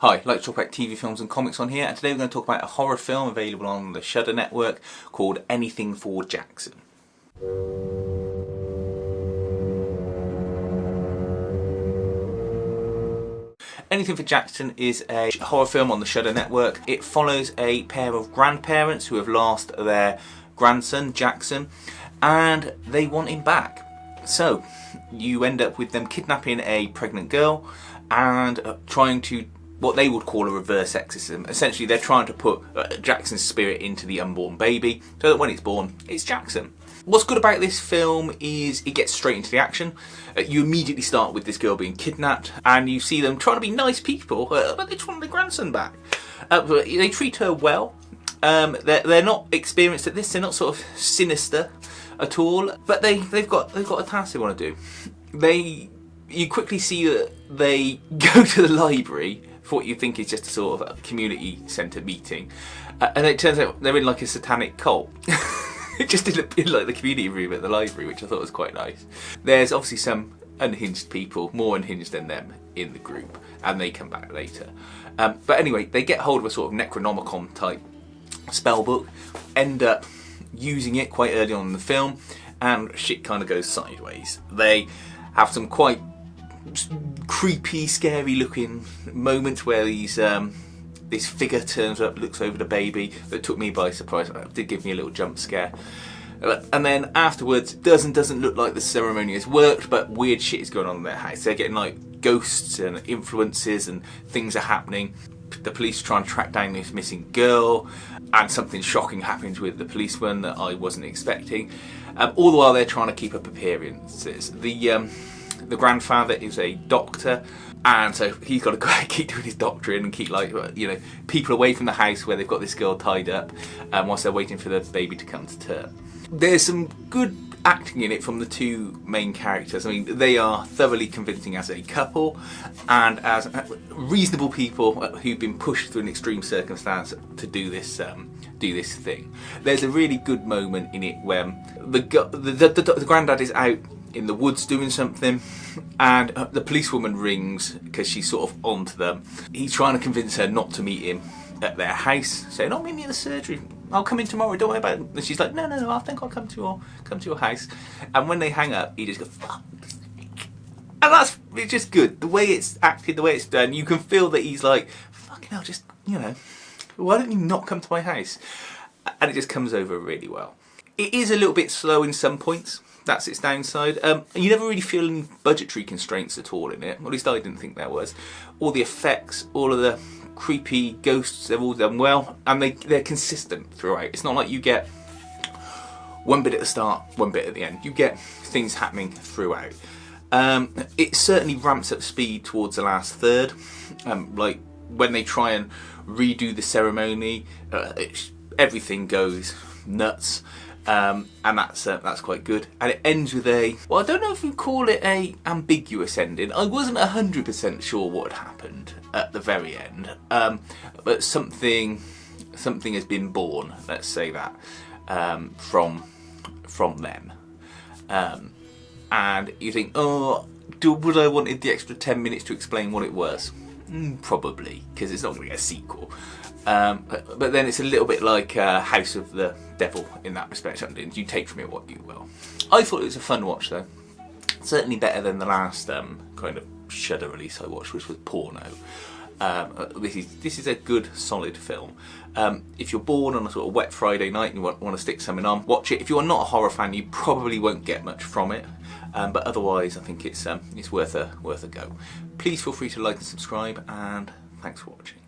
Hi, I'd like to talk about TV, films and comics on here, and today we're going to talk about a horror film available on the Shudder network called Anything for Jackson. Anything for Jackson is a horror film on the Shudder network. It follows a pair of grandparents who have lost their grandson, Jackson, and they want him back. So, you end up with them kidnapping a pregnant girl and trying to what they would call a reverse exorcism. Essentially, they're trying to put Jackson's spirit into the unborn baby so that when it's born, it's Jackson. What's good about this film is it gets straight into the action. You immediately start with this girl being kidnapped and you see them trying to be nice people, but they just want their grandson back. They treat her well. They're not experienced at this, they're not sort of sinister at all, but they've got a task they want to do. You quickly see that they go to the library for what you think is just a sort of a community centre meeting, and it turns out they're in like a satanic cult. Just in like the community room at the library, which I thought was quite nice. There's obviously some unhinged people, more unhinged than them, in the group, and they come back later. But anyway, they get hold of a sort of Necronomicon type spell book, end up using it quite early on in the film, and shit kind of goes sideways. They have some quite creepy, scary looking moments where this figure turns up, looks over the baby. That took me by surprise. It did give me a little jump scare. And then afterwards, doesn't look like the ceremony has worked, but weird shit is going on in their house. They're getting like ghosts and influences and things are happening. The police try and track down this missing girl, and something shocking happens with the policeman that I wasn't expecting. All the while they're trying to keep up appearances. The grandfather is a doctor, and so he's got to keep doing his doctoring and keep people away from the house where they've got this girl tied up, whilst they're waiting for the baby to come to term. There's some good acting in it from the two main characters. I mean, they are thoroughly convincing as a couple and as reasonable people who've been pushed through an extreme circumstance to do this thing. There's a really good moment in it where the granddad is out in the woods doing something, and the policewoman rings because she's sort of onto them. He's trying to convince her not to meet him at their house, saying, "Oh, meet me at the surgery. I'll come in tomorrow. Don't worry about it." And she's like, "No. I think I'll come to your house." And when they hang up, he just goes, "Fuck." And it's just good. The way it's acted, the way it's done, you can feel that he's like, "Fucking hell, just why don't you not come to my house?" And it just comes over really well. It is a little bit slow in some points. That's its downside. You never really feel any budgetary constraints at all in it. At least I didn't think there was. All the effects, all of the creepy ghosts, they've all done well, and they're consistent throughout. It's not like you get one bit at the start, one bit at the end. You get things happening throughout. It certainly ramps up speed towards the last third. Like when they try and redo the ceremony, everything goes nuts. And that's quite good. And it ends with I don't know if we call it a ambiguous ending. I wasn't 100% sure what had happened at the very end, but something has been born. Let's say that from them, and you think, oh, would I wanted the extra 10 minutes to explain what it was? Probably, because it's not going to get a sequel. But then it's a little bit like House of the Devil in that respect. You take from it what you will. I thought it was a fun watch though. Certainly better than the last kind of Shudder release I watched, which was Porno. This is a good, solid film. If you're bored on a sort of wet Friday night and you want to stick something on, watch it. If you're not a horror fan, you probably won't get much from it. But otherwise, I think it's worth a go. Please feel free to like and subscribe, and thanks for watching.